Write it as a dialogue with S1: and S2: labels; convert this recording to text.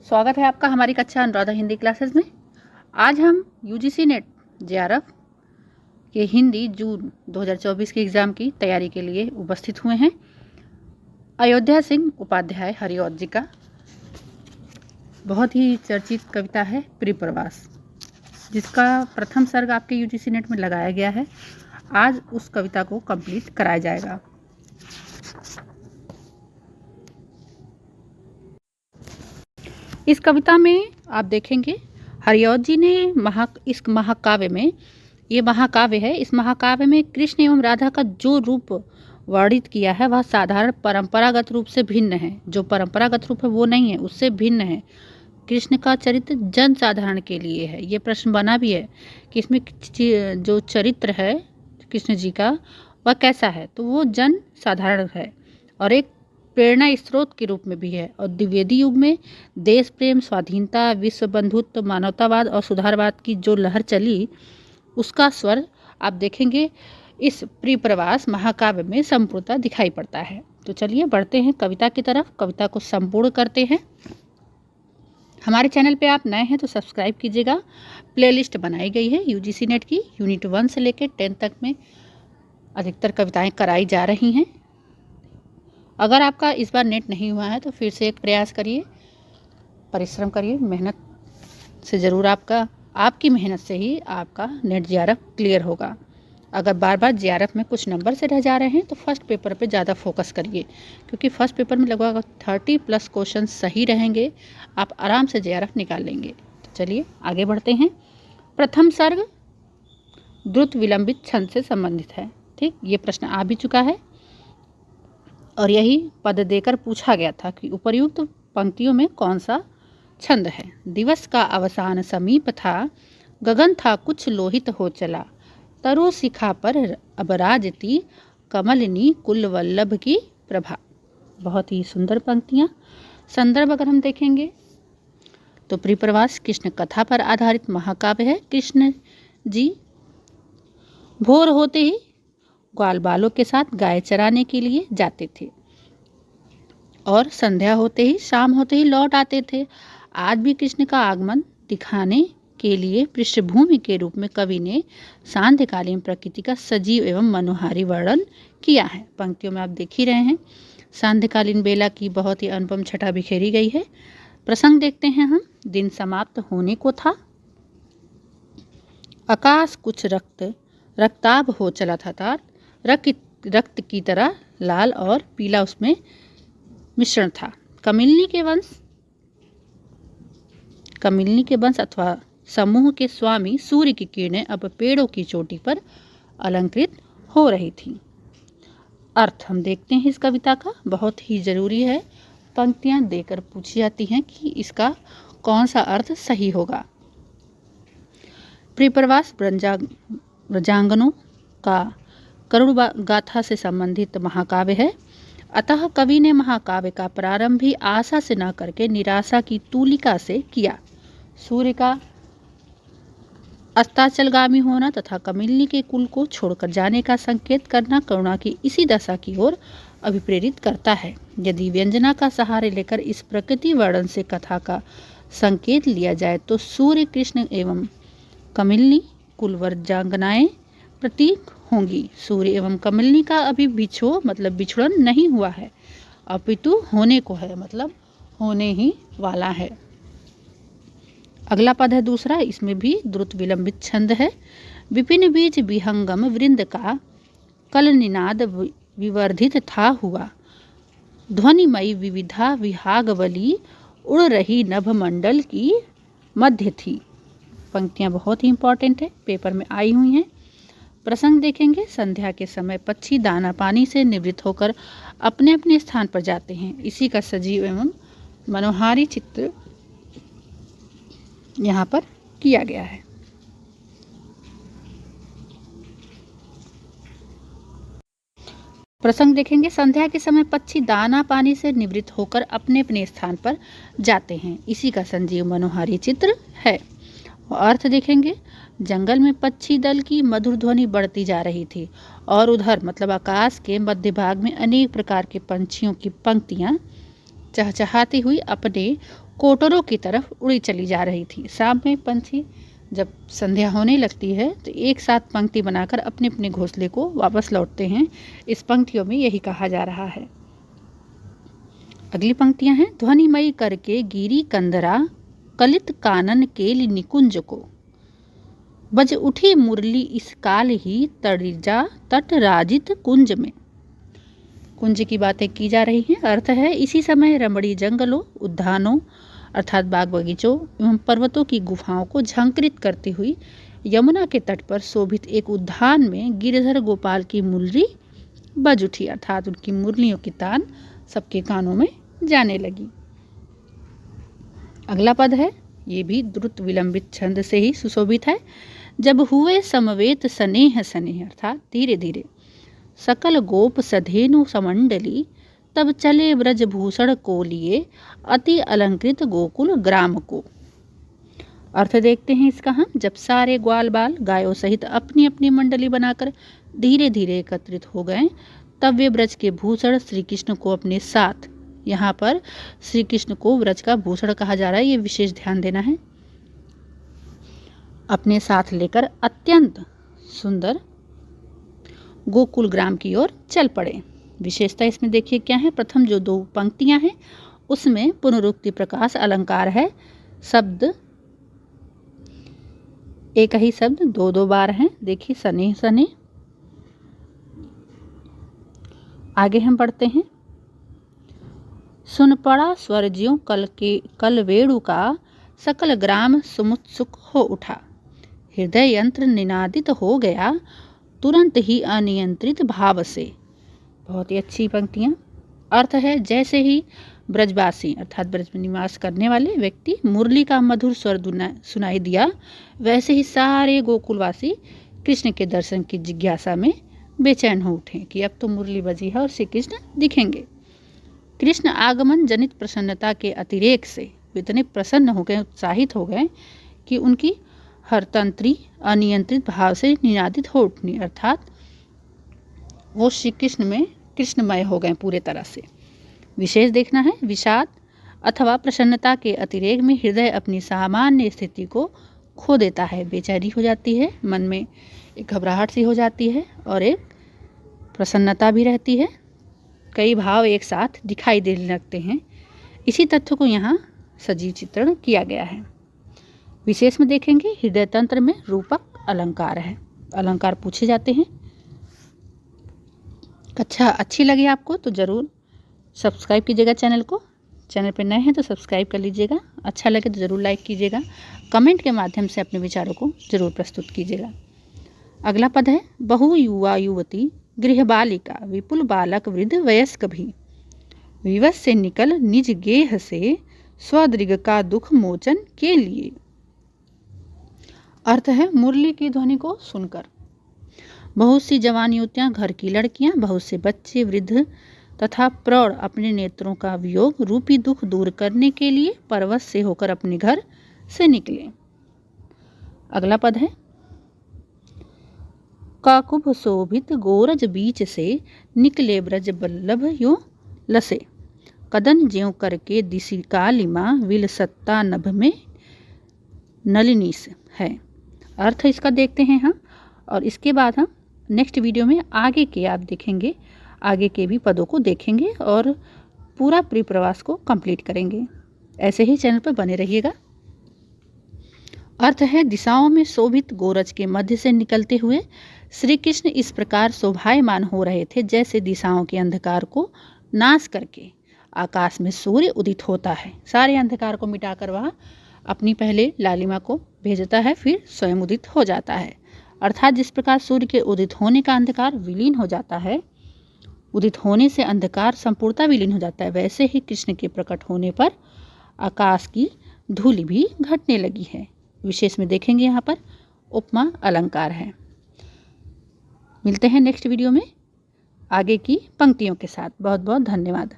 S1: स्वागत है आपका हमारी कक्षा अनुराधा हिंदी क्लासेस में। आज हम यूजीसी नेट जेआरएफ के हिंदी जून 2024 के एग्ज़ाम की तैयारी के लिए उपस्थित हुए हैं। अयोध्या सिंह उपाध्याय हरिऔध जी का बहुत ही चर्चित कविता है प्रियप्रवास, जिसका प्रथम सर्ग आपके यूजीसी नेट में लगाया गया है। आज उस कविता को कंप्लीट कराया जाएगा। इस कविता में आप देखेंगे हरिऔध जी ने इस महाकाव्य में, ये महाकाव्य है, इस महाकाव्य में कृष्ण एवं राधा का जो रूप वर्णित किया है वह साधारण परंपरागत रूप से भिन्न है। जो परंपरागत रूप है वो नहीं है, उससे भिन्न है। कृष्ण का चरित्र जन साधारण के लिए है। ये प्रश्न बना भी है कि इसमें जो चरित्र है कृष्ण जी का वह कैसा है, तो वो जन साधारण है और एक प्रेरणा स्रोत के रूप में भी है। और द्विवेदी युग में देश प्रेम, स्वाधीनता, विश्व बंधुत्व, मानवतावाद और सुधारवाद की जो लहर चली, उसका स्वर आप देखेंगे इस प्रियप्रवास महाकाव्य में संपूर्णतः दिखाई पड़ता है। तो चलिए बढ़ते हैं कविता की तरफ, कविता को संपूर्ण करते हैं। हमारे चैनल पे आप नए हैं तो सब्सक्राइब कीजिएगा। प्लेलिस्ट बनाई गई है यूजीसी नेट की, यूनिट 1 से लेकर 10 तक में अधिकतर कविताएं कराई जा रही हैं। अगर आपका इस बार नेट नहीं हुआ है तो फिर से एक प्रयास करिए, परिश्रम करिए, मेहनत से ज़रूर आपकी मेहनत से ही आपका नेट जेआरएफ क्लियर होगा। अगर बार बार जेआरएफ में कुछ नंबर से रह जा रहे हैं तो फर्स्ट पेपर पे ज़्यादा फोकस करिए, क्योंकि फर्स्ट पेपर में लगभग 30+ क्वेश्चन सही रहेंगे, आप आराम से जेआरएफ निकाल लेंगे। तो चलिए आगे बढ़ते हैं। प्रथम सर्ग द्रुत विलंबित छंद से संबंधित है। ठीक, ये प्रश्न आ भी चुका है और यही पद देकर पूछा गया था कि उपर्युक्त पंक्तियों में कौन सा छंद है। दिवस का अवसान समीप था, गगन था कुछ लोहित हो चला, तरु शिखा पर अब राजती, कमलिनी कुल वल्लभ की प्रभा। बहुत ही सुंदर पंक्तियाँ। संदर्भ अगर हम देखेंगे तो प्रियप्रवास कृष्ण कथा पर आधारित महाकाव्य है। कृष्ण जी भोर होते ही ग्वाल बालों के साथ गाय चराने के लिए जाते थे और संध्या होते ही, शाम होते ही लौट आते थे। आज भी कृष्ण का आगमन दिखाने के लिए पृष्ठभूमि के रूप में कवि ने सांध्यकालीन प्रकृति का सजीव एवं मनोहारी वर्णन किया है। पंक्तियों में आप देख ही रहे हैं, सांध्यकालीन बेला की बहुत ही अनुपम छटा बिखेरी गई है। प्रसंग देखते हैं हम। दिन समाप्त होने को था, आकाश कुछ रक्ताभ हो चला था, रक्त की तरह लाल और पीला उसमें मिश्रण था। कमिलनी के वंश अथवा समूह के स्वामी सूर्य की किरणें अब पेड़ों की चोटी पर अलंकृत हो रही थी। अर्थ हम देखते हैं इस कविता का, बहुत ही जरूरी है। पंक्तियां देकर पूछी जाती हैं कि इसका कौन सा अर्थ सही होगा। प्रियप्रवास ब्रजांगनों का करुण गाथा से संबंधित महाकाव्य है। अतः कवि ने महाकाव्य का प्रारंभ भी आशा से न करके निराशा की तूलिका से किया। सूर्य का अस्ताचलगामी होना तथा कमिलनी के कुल को छोड़कर जाने का संकेत करना करुणा की इसी दशा की ओर अभिप्रेरित करता है। यदि व्यंजना का सहारे लेकर इस प्रकृति वर्णन से कथा का संकेत लिया जाए तो सूर्य, कृष्ण एवं कमिलनी कुल वर्जांगनाएं प्रतीक होंगी। सूर्य एवं कमलिनी का अभी बिछुड़न नहीं हुआ है, अपितु होने को है, मतलब होने ही वाला है। अगला पद है दूसरा, इसमें भी द्रुत विलंबित छंद है। विपिन बीज विहंगम वृंद का कल निनाद विवर्धित था हुआ, ध्वनिमयी विविधा विहागवली उड़ रही नभ मंडल की मध्य थी। पंक्तियां बहुत ही इंपॉर्टेंट है, पेपर में आई हुई हैं। प्रसंग देखेंगे। संध्या के समय पक्षी दाना पानी से निवृत्त होकर अपने अपने स्थान पर जाते हैं। इसी का सजीव एवं मनोहारी चित्र यहाँ पर किया गया है। प्रसंग देखेंगे। संध्या के समय पक्षी दाना पानी से निवृत्त होकर अपने अपने स्थान पर जाते हैं, इसी का संजीव मनोहारी चित्र है। अर्थ देखेंगे। जंगल में पक्षी दल की मधुर ध्वनि बढ़ती जा रही थी और उधर मतलब आकाश के मध्य भाग में अनेक प्रकार के पंछियों की पंक्तियां चहचहाती हुई अपने कोटरों की तरफ उड़ी चली जा रही थी। शाम में पंछी जब संध्या होने लगती है तो एक साथ पंक्ति बनाकर अपने अपने घोंसले को वापस लौटते हैं। इस पंक्तियों में यही कहा जा रहा है। अगली पंक्तियां हैं। ध्वनिमयी करके गिरी कंदरा कलित कानन केल निकुंज को, बज उठी मुरली इस काल ही तड़िजा तट राजित कुंज में। कुंज की बातें की जा रही हैं। अर्थ है इसी समय रमणीय जंगलों, उद्यानों अर्थात बाग बगीचों एवं पर्वतों की गुफाओं को झंकृत करती हुई यमुना के तट पर शोभित एक उद्यान में गिरधर गोपाल की मुरली बज उठी, अर्थात उनकी मुरलियों की तान सबके कानों में जाने लगी। अगला पद है, ये भी द्रुत विलंबित छंद से ही सुशोभित है। जब हुए समवेत स्नेह स्नेह, अर्थात धीरे धीरे सकल गोप सधेनु समंडली, तब चले ब्रजभूषण को लिए अति अलंकृत गोकुल ग्राम को। अर्थ देखते हैं इसका हम। जब सारे ग्वाल बाल गायों सहित अपनी अपनी मंडली बनाकर धीरे धीरे एकत्रित हो गए, तब वे ब्रज के भूषण श्री कृष्ण को अपने साथ, यहाँ पर श्री कृष्ण को ब्रज का भूषण कहा जा रहा है, ये विशेष ध्यान देना है, अपने साथ लेकर अत्यंत सुंदर गोकुल ग्राम की ओर चल पड़े। विशेषता इसमें देखिए क्या है। प्रथम जो दो पंक्तियां हैं उसमें पुनरुक्ति प्रकाश अलंकार है। शब्द एक ही शब्द दो दो बार हैं। देखिए सने सने। आगे हम पढ़ते हैं। सुन पड़ा स्वर ज्यों कल वेणु का, सकल ग्राम सुमुत्सुक हो उठा, हृदय यंत्र निनादित हो गया, तुरंत ही अनियंत्रित भाव से। बहुत ही अच्छी पंक्तियाँ। अर्थ है जैसे ही ब्रजवासी अर्थात ब्रज में निवास करने वाले व्यक्ति मुरली का मधुर स्वर सुनाई दिया, वैसे ही सारे गोकुलवासी कृष्ण के दर्शन की जिज्ञासा में बेचैन हो उठे कि अब तो मुरली बजी है और श्री कृष्ण दिखेंगे। कृष्ण आगमन जनित प्रसन्नता के अतिरेक से इतने प्रसन्न हो गए, उत्साहित हो गए कि उनकी हर तंत्री अनियंत्रित भाव से निनादित हो उठनी, अर्थात वो श्री कृष्ण में कृष्णमय हो गए पूरे तरह से। विशेष देखना है। विषाद अथवा प्रसन्नता के अतिरेक में हृदय अपनी सामान्य स्थिति को खो देता है, बेचैनी हो जाती है, मन में एक घबराहट सी हो जाती है और एक प्रसन्नता भी रहती है। कई भाव एक साथ दिखाई देने लगते हैं। इसी तथ्य को यहाँ सजीव चित्रण किया गया है। विशेष में देखेंगे हृदय तंत्र में रूपक अलंकार है। अलंकार पूछे जाते हैं। कक्षा अच्छी लगी आपको तो ज़रूर सब्सक्राइब कीजिएगा चैनल को। चैनल पर नए हैं तो सब्सक्राइब कर लीजिएगा। अच्छा लगे तो ज़रूर लाइक कीजिएगा। कमेंट के माध्यम से अपने विचारों को ज़रूर प्रस्तुत कीजिएगा। अगला पद है। बहु युवा युवती गृह बालिका, विपुल बालक वृद्ध वयस्क भी, विवश से निकल निज गेह से, स्वदृग का दुख मोचन के लिए। अर्थ है मुरली की ध्वनि को सुनकर बहुत सी जवान युवतियां, घर की लड़कियां, बहुत से बच्चे, वृद्ध तथा प्रौढ़ अपने नेत्रों का वियोग रूपी दुख दूर करने के लिए परवश से होकर अपने घर से निकले। अगला पद है। काकुभ शोभित गोरज बीच से, निकले ब्रज बल्लभ यो लसे, कदन ज्यों करके दिशि कालिमा, विल सत्ता नभ में नलिनीस है। अर्थ इसका देखते हैं हम और इसके बाद हम नेक्स्ट वीडियो में आगे के आप देखेंगे, आगे के भी पदों को देखेंगे और पूरा प्री प्रवास को कंप्लीट करेंगे। ऐसे ही चैनल पर बने रहिएगा। अर्थ है दिशाओं में शोभित गोरज के मध्य से निकलते हुए श्री कृष्ण इस प्रकार शोभायमान हो रहे थे जैसे दिशाओं के अंधकार को नाश करके आकाश में सूर्य उदित होता है। सारे अंधकार को मिटाकर वह अपनी पहले लालिमा को भेजता है, फिर स्वयं उदित हो जाता है। अर्थात जिस प्रकार सूर्य के उदित होने का अंधकार विलीन हो जाता है, उदित होने से अंधकार संपूर्णतः विलीन हो जाता है, वैसे ही कृष्ण के प्रकट होने पर आकाश की धूलि भी घटने लगी है। विशेष में देखेंगे यहाँ पर उपमा अलंकार है। मिलते हैं नेक्स्ट वीडियो में आगे की पंक्तियों के साथ। बहुत बहुत धन्यवाद।